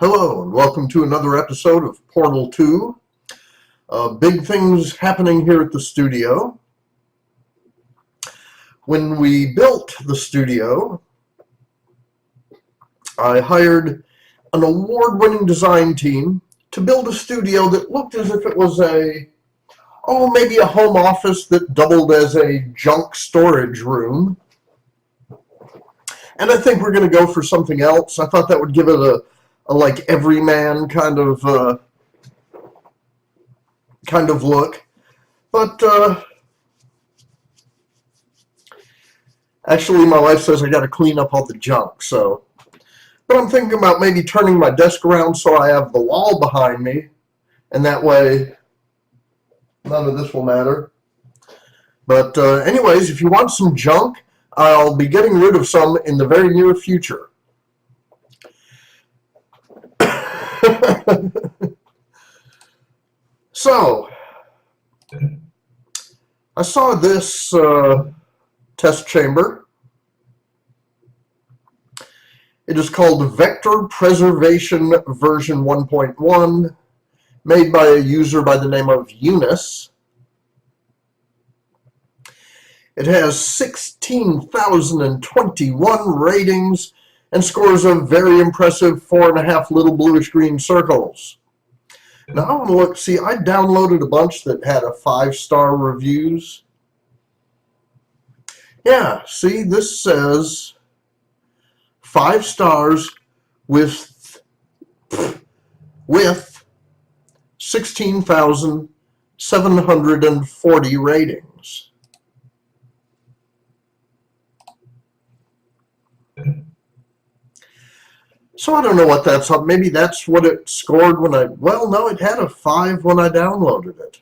Hello and welcome to another episode of Portal 2. Big things happening here at the studio. When we built the studio, I hired an award-winning design team to build a studio that looked as if it was maybe a home office that doubled as a junk storage room. And I think we're going to go for something else. I thought that would give it a like everyman kind of look, but actually my wife says I got to clean up all the junk. But I'm thinking about maybe turning my desk around so I have the wall behind me, and that way none of this will matter. But anyways, if you want some junk, I'll be getting rid of some in the very near future. So, I saw this test chamber. It is called Vector Preservation version 1.1, made by a user by the name of Yunas. It has 16,021 ratings and scores a very impressive 4.5 little bluish-green circles. Now I want to look, see, I downloaded a bunch that had a 5-star reviews. Yeah, see, this says 5 stars with 16,740 ratings. So I don't know what that's up. Maybe that's what it scored when no, it had a 5 when I downloaded it.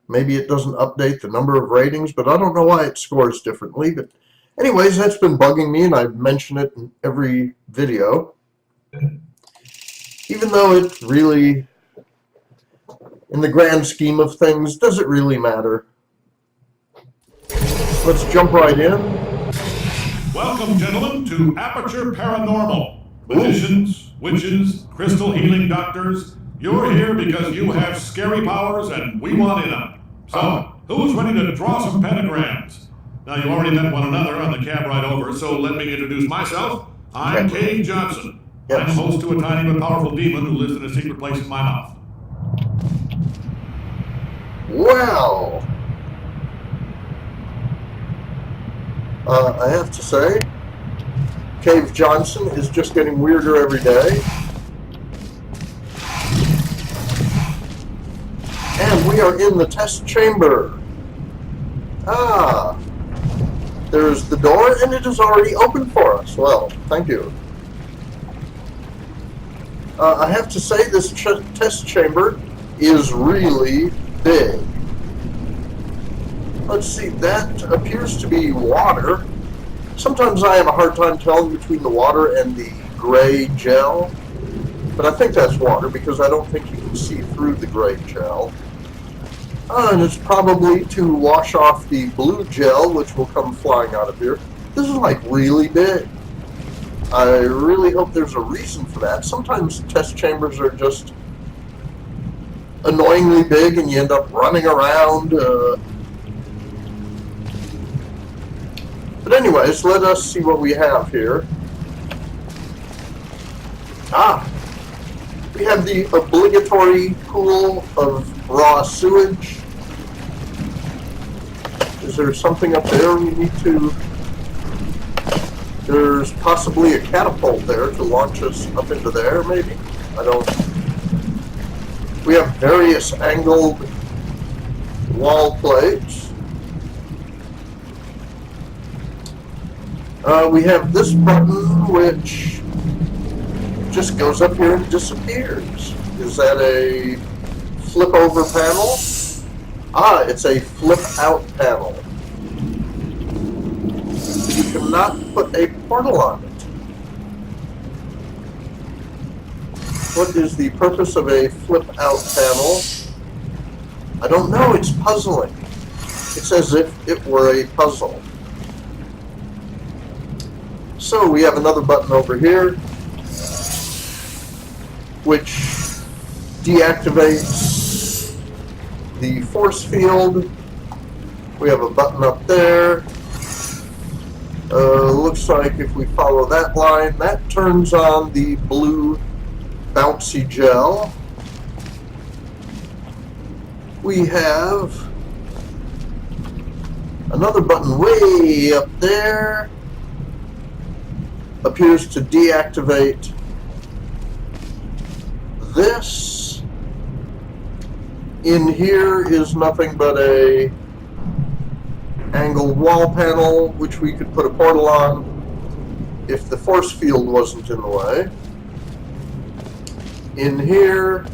Maybe it doesn't update the number of ratings, but I don't know why it scores differently. But anyways, that's been bugging me, and I mention it in every video. Even though it really, in the grand scheme of things, does it really matter? Let's jump right in. Welcome, gentlemen, to Aperture Paranormal. Magicians, witches, crystal healing doctors, you're here because you have scary powers and we want in them. So, who's ready to draw some pentagrams? Now, you already met one another on the cab ride over, so let me introduce myself. I'm Kay Johnson. I'm host to a tiny but powerful demon who lives in a secret place in my mouth. Wow! I have to say, Cave Johnson is just getting weirder every day. And we are in the test chamber. There's the door, and it is already open for us. Well, thank you. I have to say this test chamber is really big. Let's see, that appears to be water. Sometimes I have a hard time telling between the water and the gray gel, but I think that's water because I don't think you can see through the gray gel. And it's probably to wash off the blue gel, which will come flying out of here. This is like really big. I really hope there's a reason for that. Sometimes test chambers are just annoyingly big and you end up running around. But anyways, let us see what we have here. We have the obligatory pool of raw sewage. Is there something up there we need to... There's possibly a catapult there to launch us up into there, maybe? I don't... We have various angled wall plates. We have this button which just goes up here and disappears. Is that a flip over panel? It's a flip out panel. You cannot put a portal on it. What is the purpose of a flip out panel? I don't know, it's puzzling. It's as if it were a puzzle. So we have another button over here. which deactivates the force field. We have a button up there. Looks like if we follow that line, that turns on the blue bouncy gel. We have another button way up there. Appears to deactivate this. In here is nothing but a angled wall panel, which we could put a portal on if the force field wasn't in the way. In here,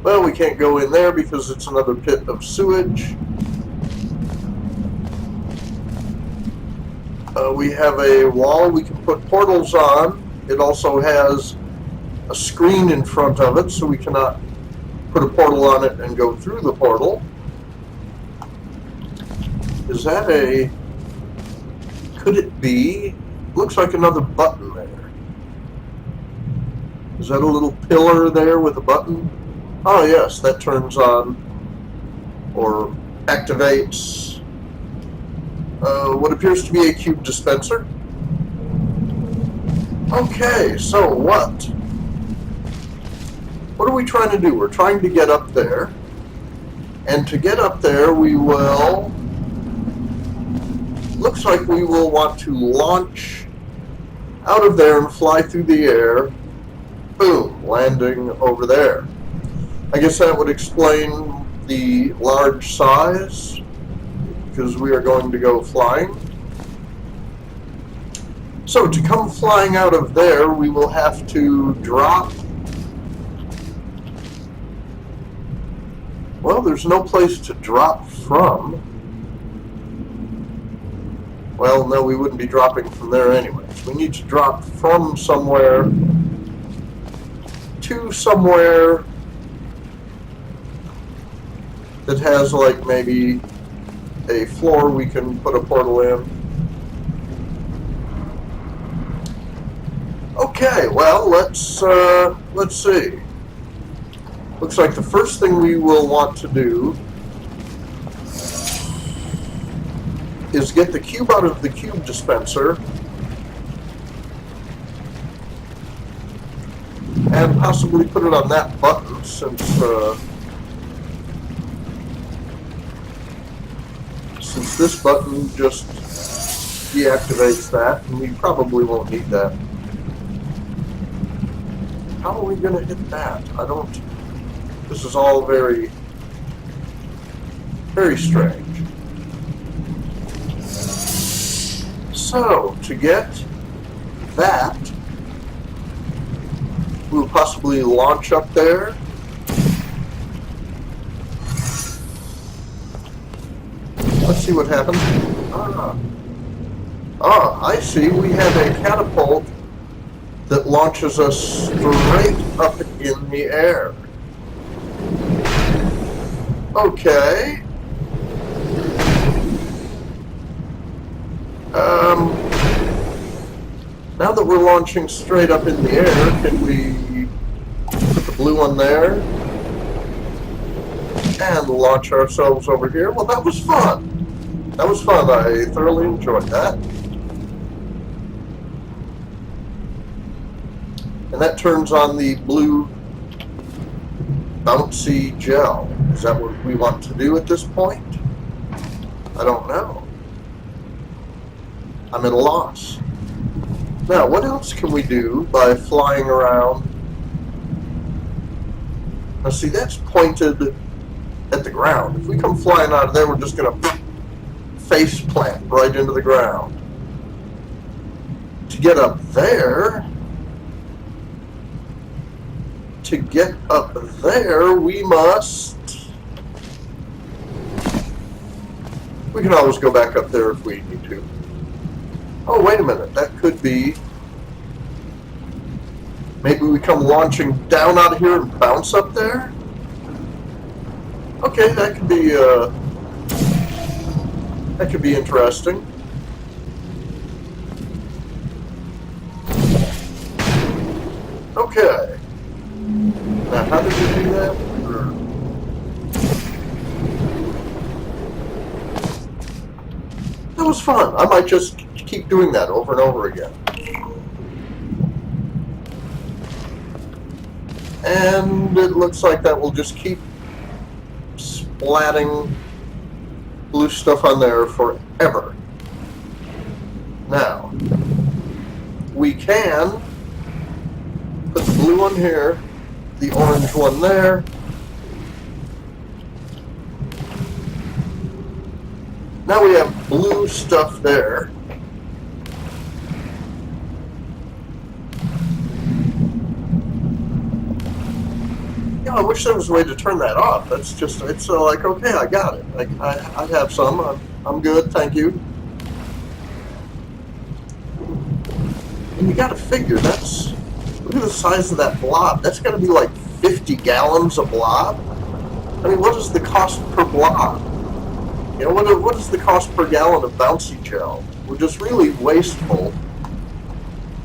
well, we can't go in there because it's another pit of sewage. We have a wall we can put portals on. It also has a screen in front of it, so we cannot put a portal on it and go through the portal. Is that a... could it be? Looks like another button there. Is that a little pillar there with a button? Oh yes, that turns on or activates what appears to be a cube dispenser. Okay, so what are we trying to do? We're trying to get up there. And to get up there, we will... looks like we will want to launch out of there and fly through the air. Boom, landing over there. I guess that would explain the large size, because we are going to go flying. So to come flying out of there, we will have to drop. Well, there's no place to drop from. Well, no, we wouldn't be dropping from there anyways. We need to drop from somewhere to somewhere that has, like, maybe a floor we can put a portal in. Okay, well, let's see. Looks like the first thing we will want to do is get the cube out of the cube dispenser and possibly put it on that button, since this button just deactivates that, and we probably won't need that. How are we going to hit that? This is all very, very strange. So, to get that, we'll possibly launch up there. Let's see what happens. I see. We have a catapult that launches us straight up in the air. Okay. Now that we're launching straight up in the air, can we put the blue one there and launch ourselves over here? Well, that was fun. That was fun. I thoroughly enjoyed that. And that turns on the blue bouncy gel. Is that what we want to do at this point? I don't know. I'm at a loss. Now, what else can we do by flying around? Now, see, that's pointed at the ground. If we come flying out of there, we're just going to face plant right into the ground. To get up there, we must... We can always go back up there if we need to. Oh, wait a minute. That could be... Maybe we come launching down out of here and bounce up there? Okay, that could be interesting. Okay. Now, how did you do that? That was fun. I might just keep doing that over and over again. And it looks like that will just keep splatting blue stuff on there forever. Now, we can put the blue one here, the orange one there. Now we have blue stuff there. Yeah, I wish there was a way to turn that off. That's just, it's like, okay, I got it. I have some. I'm good, thank you. And you got to figure, that's, look at the size of that blob. That's got to be like 50 gallons of blob. I mean, what is the cost per blob? You know, what is the cost per gallon of bouncy gel? We're just really wasteful.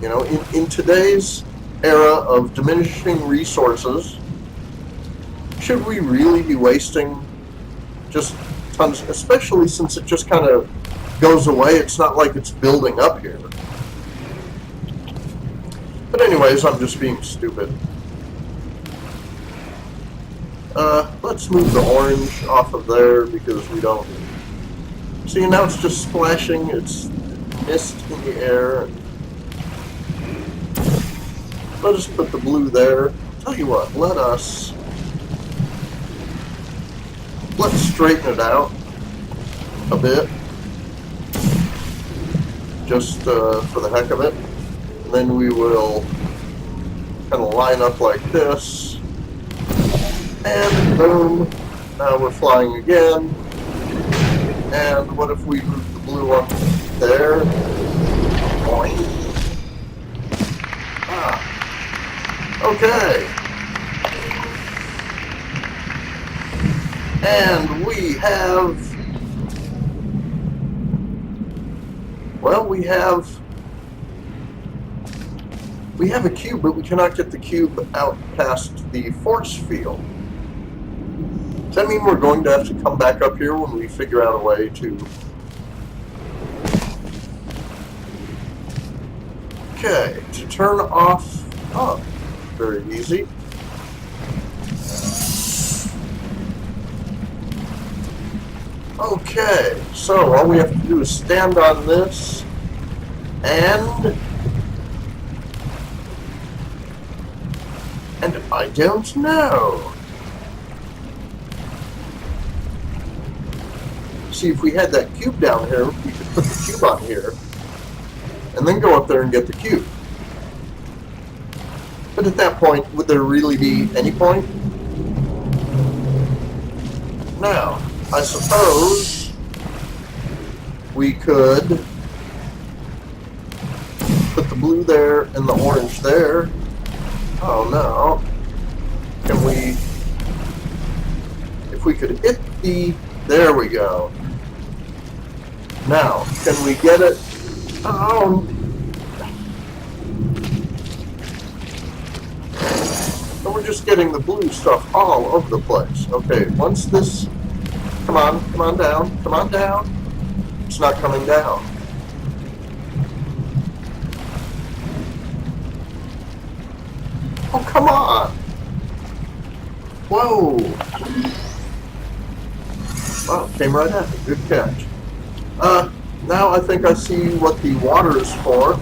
You know, in today's era of diminishing resources, should we really be wasting just tons, especially since it just kind of goes away? It's not like it's building up here. But anyways, I'm just being stupid. Let's move the orange off of there because we don't... See, now it's just splashing, it's mist in the air. Let us put the blue there. Tell you what, let's straighten it out a bit. Just for the heck of it. And then we will kind of line up like this. And boom, now we're flying again. And what if we move the blue one there? Boing. Okay. And we have, well, we have a cube, but we cannot get the cube out past the force field. Does that mean we're going to have to come back up here when we figure out a way to... Okay, to turn off... Oh, very easy. Okay, so all we have to do is stand on this and I don't know. See, if we had that cube down here, we could put the cube on here and then go up there and get the cube. But at that point, would there really be any point? Now, I suppose we could put the blue there and the orange there. Oh no. Can we... If we could hit the... There we go. Now, can we get it? Oh. So we're just getting the blue stuff all over the place. Okay, once this... Come on down, come on down. It's not coming down. Oh, come on. Whoa. Wow, came right at me. Good catch. Now I think I see what the water is for.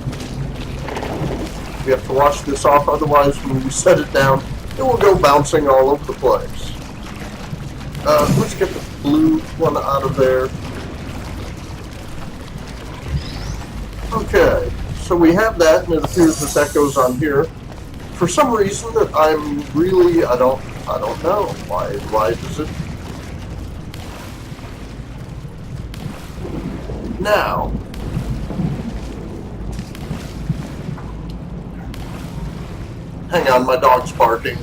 We have to wash this off, otherwise when we set it down, it will go bouncing all over the place. Let's get the blue one out of there. Okay, so we have that, and it appears that that goes on here. For some reason that I'm really, I don't know. Why does it? Now, hang on, my dog's barking.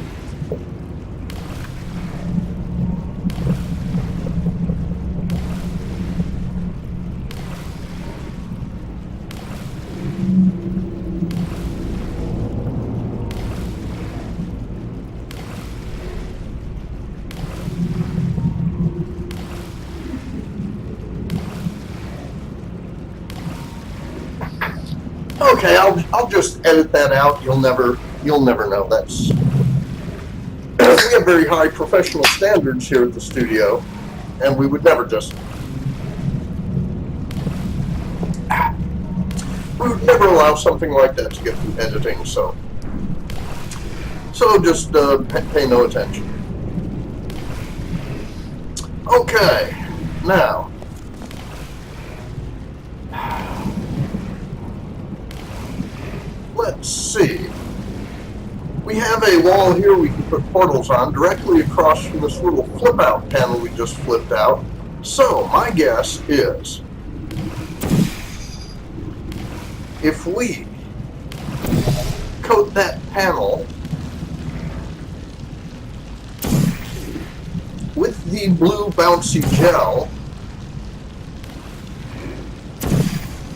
Okay, I'll just edit that out. You'll never know. That's we have very high professional standards here at the studio, and we would never allow something like that to get through editing. So just pay no attention. Okay, now. Let's see. We have a wall here we can put portals on directly across from this little flip-out panel we just flipped out. So, my guess is, if we coat that panel with the blue bouncy gel,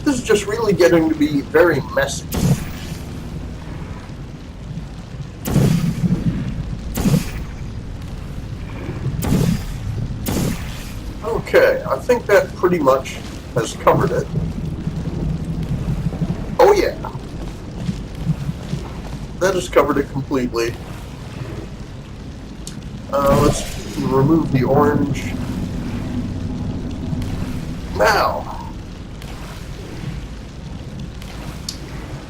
this is just really getting to be very messy. Okay, I think that pretty much has covered it. Oh yeah. That has covered it completely. Let's remove the orange.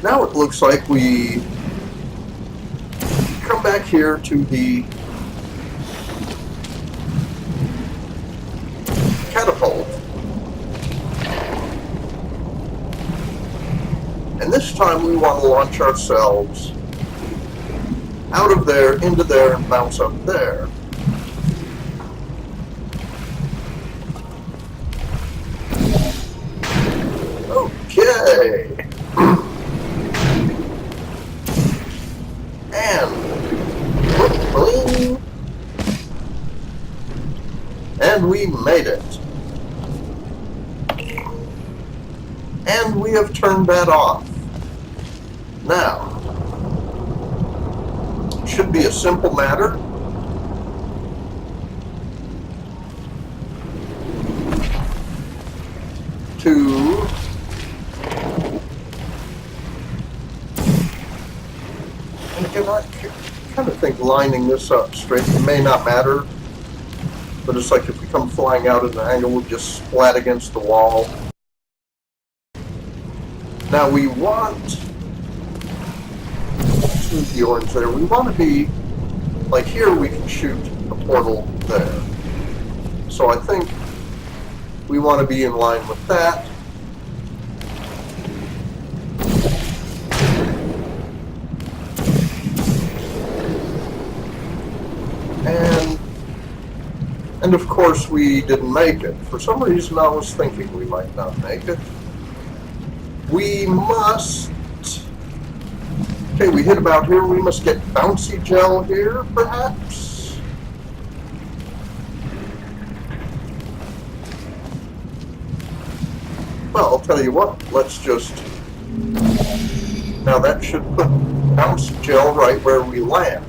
Now it looks like we come back here to the catapult. And this time we want to launch ourselves out of there, into there, and bounce up there. Okay. And we made it. And we have turned that off. Now, it should be a simple matter. To and again, I kind of think lining this up straight, it may not matter, but it's like if we come flying out at an angle, we'll just splat against the wall. Now we want, smooth the orange there, we want to be, like here we can shoot a portal there. So I think we want to be in line with that. And of course we didn't make it. For some reason I was thinking we might not make it. We must... Okay, we hit about here. We must get bouncy gel here, perhaps? Well, I'll tell you what. Let's just... Now that should put bouncy gel right where we land,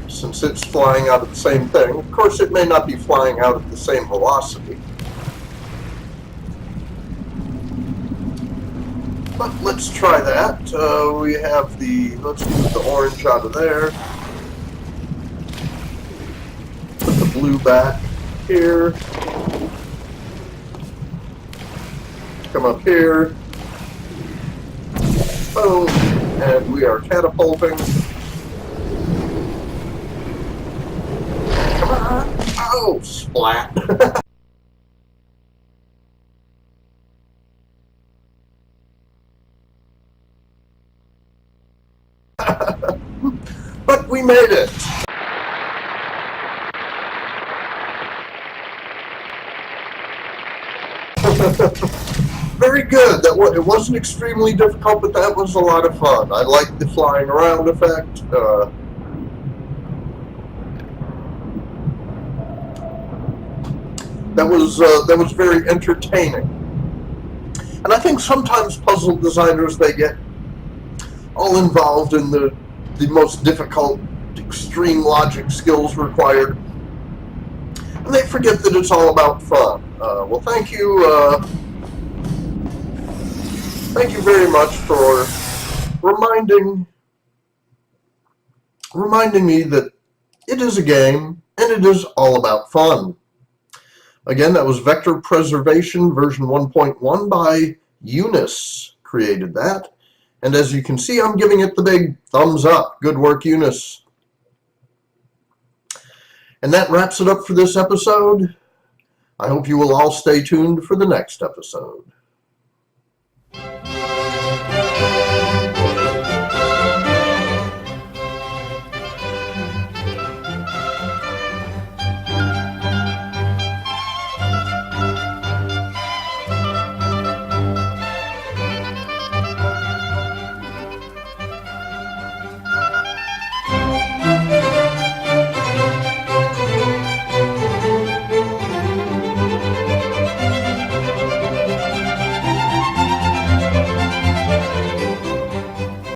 since it's flying out at the same thing. Of course, it may not be flying out at the same velocity. But let's try that. We have the... Let's move the orange out of there. Put the blue back here. Come up here. Boom. And we are catapulting. Come on. Oh, splat. But we made it. Very good. It wasn't extremely difficult, but that was a lot of fun. I liked the flying around effect. That was very entertaining. And I think sometimes puzzle designers, they get all involved in the most difficult, extreme logic skills required, and they forget that it's all about fun. Well, thank you thank you very much for reminding me that it is a game and it is all about fun. Again, that was Vector Preservation version 1.1 by Yunas created that. And as you can see, I'm giving it the big thumbs up. Good work, Yunas. And that wraps it up for this episode. I hope you will all stay tuned for the next episode.